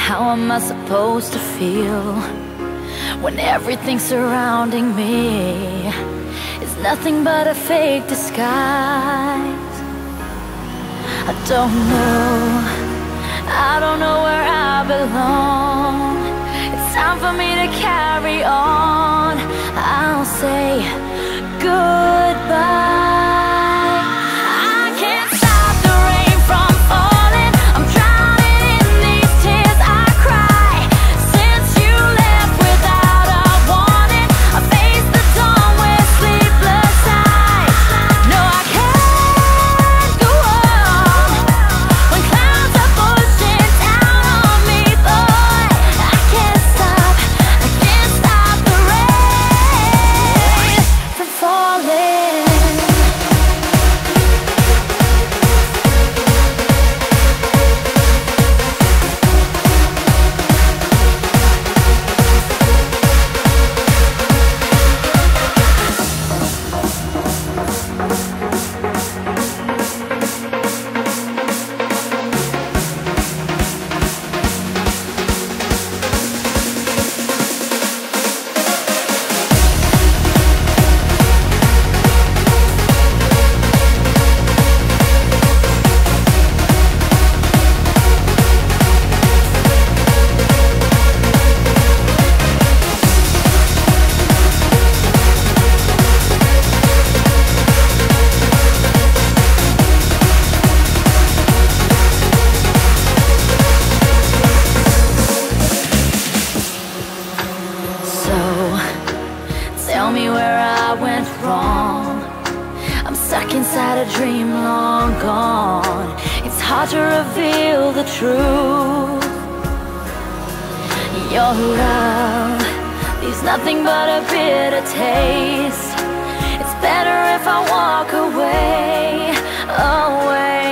How am I supposed to feel when everything surrounding me is nothing but a fake disguise? I don't know where I belong. It's time for me to carry on. I'll say goodbye. Tell me where I went wrong. I'm stuck inside a dream long gone. It's hard to reveal the truth. Your love leaves nothing but a bitter taste. It's better if I walk away, away.